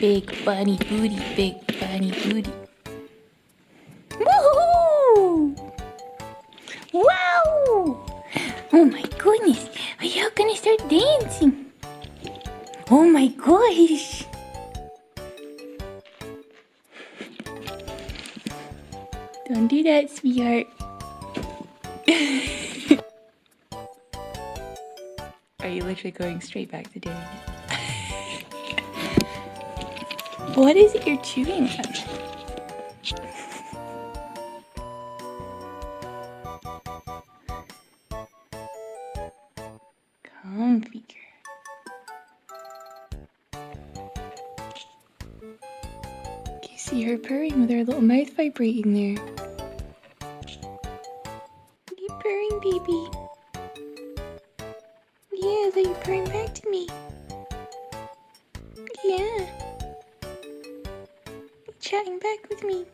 Big bunny booty, big bunny booty. Woohoo! Wow! Oh my goodness, are you gonna start dancing? Oh my gosh! Don't do that, sweetheart. Are you literally going straight back to doing it? What is it you're chewing on? Comfy girl. Can you see her purring with her little mouth vibrating there? Are you purring, baby? Yeah, that you're purring back to me. Yeah. You're chatting back with me.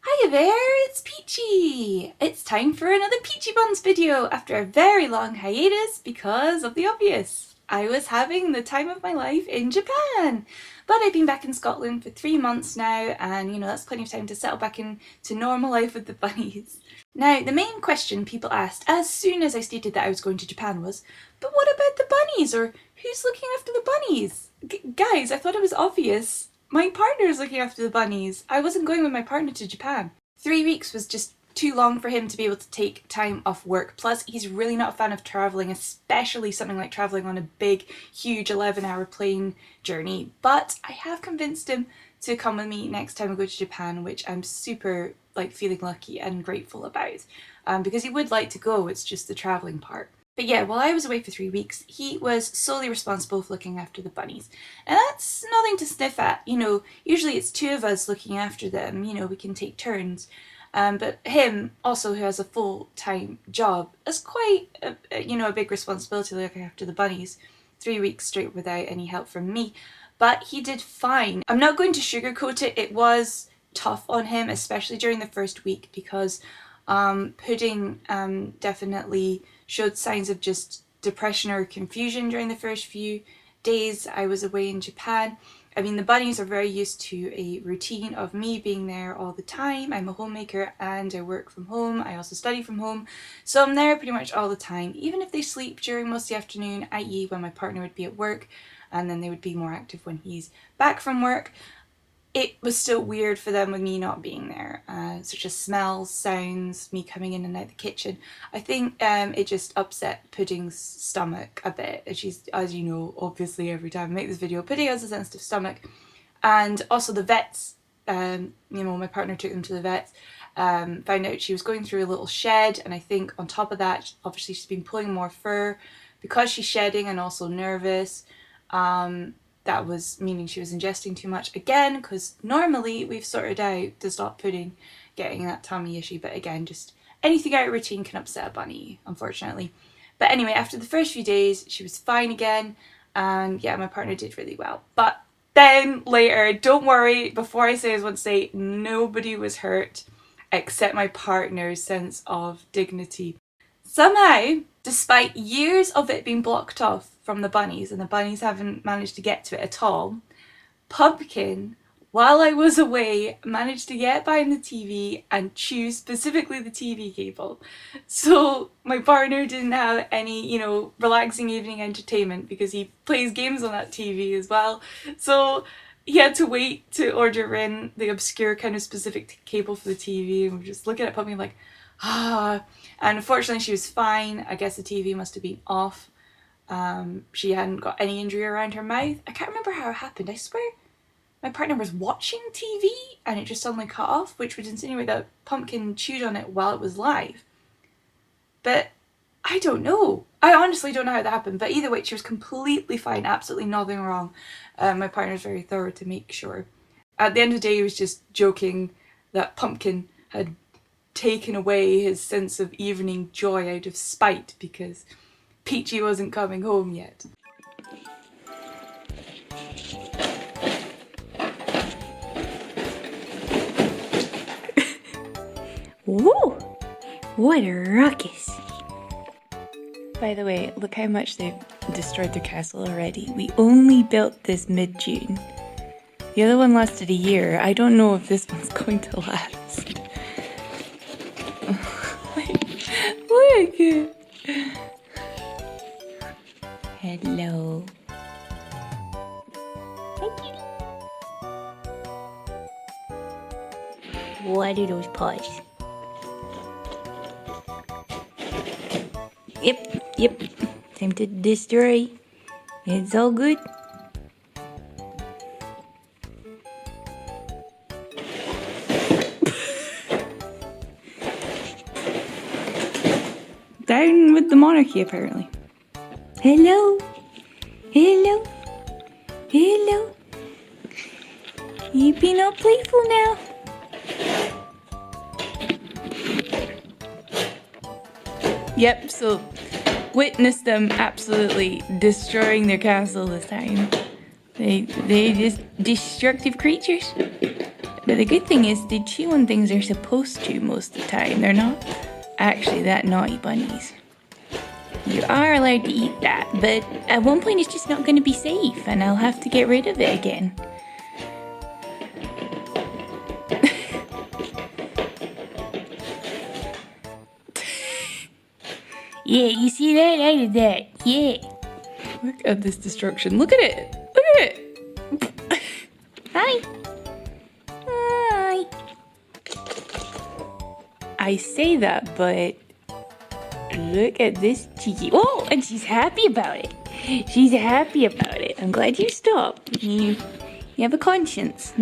Hiya there, it's Peachy! It's time for another Peachie Buns video after a very long hiatus because of the obvious. I was having the time of my life in Japan! But I've been back in Scotland for 3 months now and that's plenty of time to settle back into normal life with the bunnies. Now, the main question people asked as soon as I stated that I was going to Japan was, but what about the bunnies? Or who's looking after the bunnies? Guys, I thought it was obvious. My partner's looking after the bunnies. I wasn't going with my partner to Japan. 3 weeks was just too long for him to be able to take time off work. Plus, he's really not a fan of travelling, especially something like travelling on a big, huge 11-hour plane journey. But I have convinced him to come with me next time we go to Japan, which I'm super feeling lucky and grateful about. Because he would like to go, it's just the travelling part. But yeah, while I was away for 3 weeks, he was solely responsible for looking after the bunnies. And that's nothing to sniff at, usually it's 2 of us looking after them, we can take turns. But him, also who has a full-time job, is quite a big responsibility looking after the bunnies. 3 weeks straight without any help from me. But he did fine. I'm not going to sugarcoat it, it was tough on him, especially during the first week, because Pudding definitely showed signs of just depression or confusion during the first few days I was away in Japan. I mean, the bunnies are very used to a routine of me being there all the time. I'm a homemaker and I work from home. I also study from home. So I'm there pretty much all the time, even if they sleep during most of the afternoon, i.e. when my partner would be at work, and then they would be more active when he's back from work. It was still weird for them with me not being there, such as smells, sounds, me coming in and out the kitchen. I think it just upset Pudding's stomach a bit. She's, as you know, obviously every time I make this video, Pudding has a sensitive stomach. And also the vets, my partner took them to the vets, found out she was going through a little shed, and I think on top of that, obviously she's been pulling more fur because she's shedding and also nervous. That was meaning she was ingesting too much again, because normally we've sorted out to stop Pudding getting that tummy issue, but again, just anything out of routine can upset a bunny, unfortunately. But anyway, after the first few days, she was fine again, and yeah, my partner did really well. But then later, don't worry, before I say this, I want to say nobody was hurt except my partner's sense of dignity. Somehow, despite years of it being blocked off from the bunnies, and the bunnies haven't managed to get to it at all, Pumpkin, while I was away, managed to get behind the TV and choose specifically the TV cable. So my partner didn't have any, relaxing evening entertainment because he plays games on that TV as well. So he had to wait to order in the obscure kind of specific cable for the TV, and we're just looking at Pumpkin like, and unfortunately she was fine. I guess the TV must have been off. She hadn't got any injury around her mouth. I can't remember how it happened. I swear my partner was watching TV and it just suddenly cut off, which would insinuate that Pumpkin chewed on it while it was live. But I don't know. I honestly don't know how that happened, but either way, she was completely fine, absolutely nothing wrong. My partner's very thorough to make sure. At the end of the day, he was just joking that Pumpkin had taken away his sense of evening joy out of spite because Peachy wasn't coming home yet. Woo! What a ruckus! By the way, look how much they've destroyed their castle already. We only built this mid-June. The other one lasted a year. I don't know if this one's going to last. Look! Hello. Hi, kitty. What are those paws? Yep. Time to destroy. It's all good. Down with the monarchy, apparently. Hello. You being all playful now. Yep, so witnessed them absolutely destroying their castle this time. They're just destructive creatures. But the good thing is they chew on things they're supposed to most of the time. They're not actually that naughty bunnies. You are allowed to eat that, but at one point it's just not going to be safe and I'll have to get rid of it again. Yeah, you see that? I did that. Yeah. Look at this destruction. Look at it. Hi. I say that, but look at this cheeky. Oh, and she's happy about it. I'm glad you stopped. You have a conscience,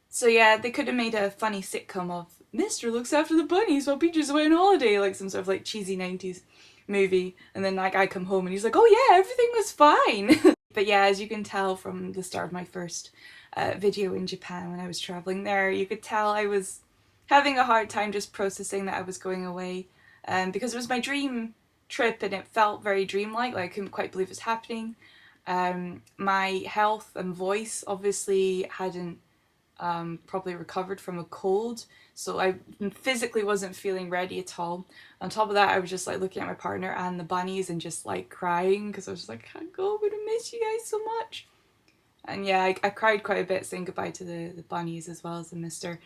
So yeah, they could have made a funny sitcom of Mr. looks after the bunnies while Peaches away on holiday, like some sort of like cheesy 90s movie. And then like I come home and he's like, oh yeah, everything was fine. But yeah, as you can tell from the start of my first video in Japan when I was traveling there, you could tell I was having a hard time just processing that I was going away. Because it was my dream trip and it felt very dreamlike, like I couldn't quite believe it was happening. My health and voice obviously hadn't probably recovered from a cold, so I physically wasn't feeling ready at all. On top of that, I was just like looking at my partner and the bunnies and just like crying because I was just like, I can't go, I'm gonna miss you guys so much. And yeah, I cried quite a bit saying goodbye to the bunnies as well as the mister.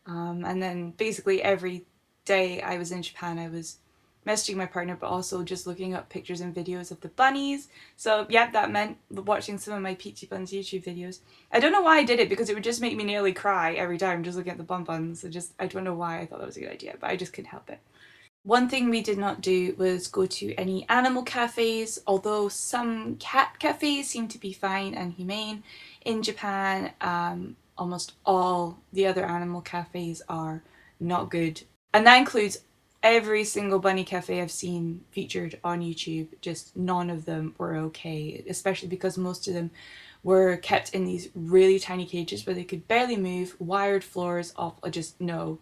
And then basically every day I was in Japan, I was messaging my partner, but also just looking up pictures and videos of the bunnies. So yeah, that meant watching some of my Peachie Buns YouTube videos. I don't know why I did it, because it would just make me nearly cry every time just looking at the bun buns. I don't know why I thought that was a good idea, but I just couldn't help it. One thing we did not do was go to any animal cafes, although some cat cafes seem to be fine and humane. In Japan, almost all the other animal cafes are not good. And that includes every single bunny cafe I've seen featured on YouTube. Just none of them were okay, especially because most of them were kept in these really tiny cages where they could barely move, wired floors, off, just no.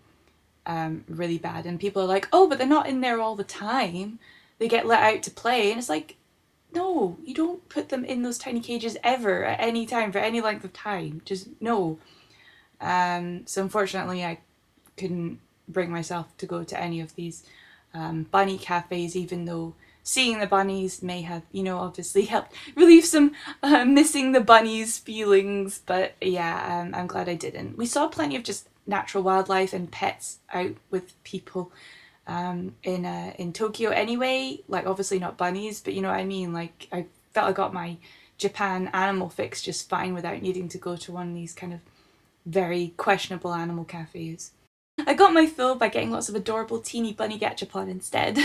Really bad. And people are like, oh, but they're not in there all the time, they get let out to play. And it's like, no, you don't put them in those tiny cages ever at any time for any length of time. Just no. So unfortunately I couldn't bring myself to go to any of these bunny cafes, even though seeing the bunnies may have, obviously helped relieve some missing the bunnies feelings. But yeah, I'm glad I didn't. We saw plenty of just natural wildlife and pets out with people in Tokyo anyway, like obviously not bunnies, but you know what I mean, like I felt I got my Japan animal fix just fine without needing to go to one of these kind of very questionable animal cafes. I got my fill by getting lots of adorable teeny bunny gachapon instead.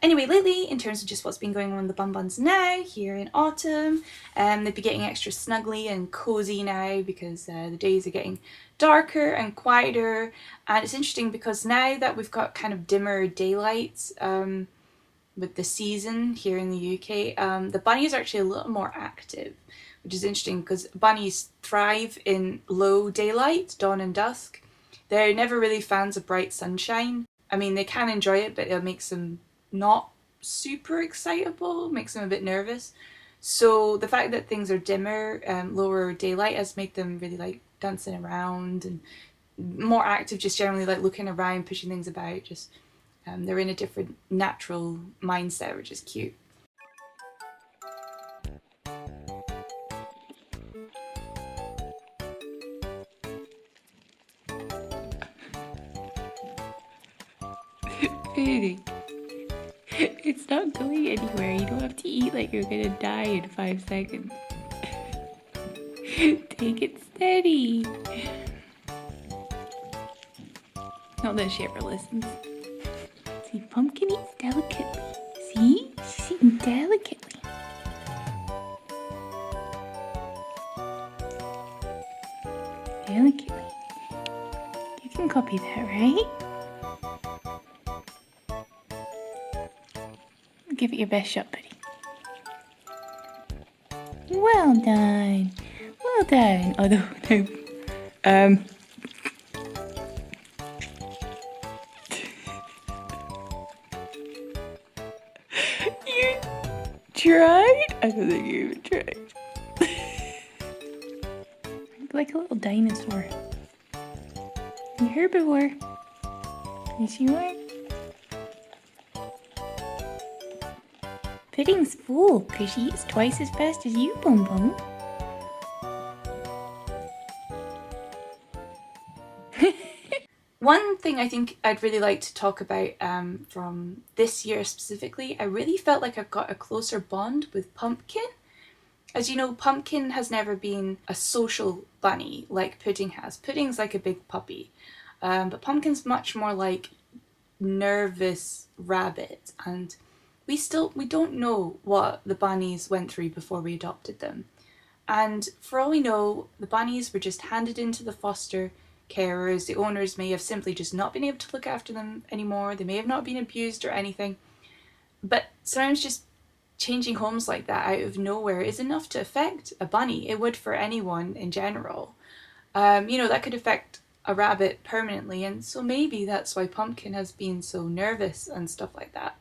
Anyway, lately, in terms of just what's been going on in the Bun Buns now, here in autumn, they've been getting extra snuggly and cozy now because the days are getting darker and quieter. And it's interesting because now that we've got kind of dimmer daylights with the season here in the UK, the bunnies are actually a little more active, which is interesting because bunnies thrive in low daylight, dawn and dusk. They're never really fans of bright sunshine. I mean, they can enjoy it, but it makes them not super excitable, makes them a bit nervous. So the fact that things are dimmer, lower daylight, has made them really like dancing around and more active, just generally like looking around, pushing things about. Just they're in a different natural mindset, which is cute. Pudding. It's not going anywhere. You don't have to eat like you're gonna die in 5 seconds. Take it steady. Not that she ever listens. See, Pumpkin eats delicately. See? She's eating delicately. Delicately. You can copy that, right? Give it your best shot, buddy. Well done. Well done. Oh, no. You tried? I don't think you even tried. Like a little dinosaur. You herbivore. Yes, you are. Pudding's full because she eats twice as fast as you, Bum Bum. One thing I think I'd really like to talk about from this year specifically, I really felt like I've got a closer bond with Pumpkin. As you know, Pumpkin has never been a social bunny like Pudding has. Pudding's like a big puppy, but Pumpkin's much more like nervous rabbit, and we don't know what the bunnies went through before we adopted them. And for all we know, the bunnies were just handed into the foster carers. The owners may have simply just not been able to look after them anymore. They may have not been abused or anything. But sometimes just changing homes like that out of nowhere is enough to affect a bunny. It would for anyone in general. That could affect a rabbit permanently, and so maybe that's why Pumpkin has been so nervous and stuff like that.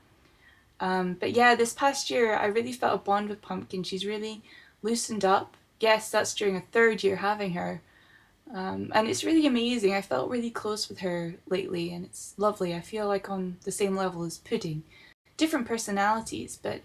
But yeah, this past year I really felt a bond with Pumpkin. She's really loosened up. Yes, that's during a 3rd year having her. And it's really amazing. I felt really close with her lately, and it's lovely. I feel like on the same level as Pudding. Different personalities, but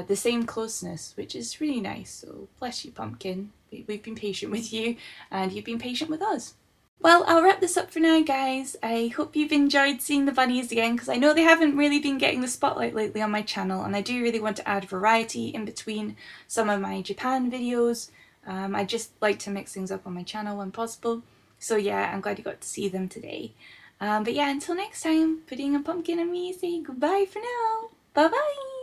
the same closeness, which is really nice. So bless you, Pumpkin. We've been patient with you, and you've been patient with us. Well, I'll wrap this up for now, guys. I hope you've enjoyed seeing the bunnies again, because I know they haven't really been getting the spotlight lately on my channel, and I do really want to add variety in between some of my Japan videos. I just like to mix things up on my channel when possible. So yeah, I'm glad you got to see them today. But yeah, until next time, Pudding and Pumpkin and me say goodbye for now. Bye bye!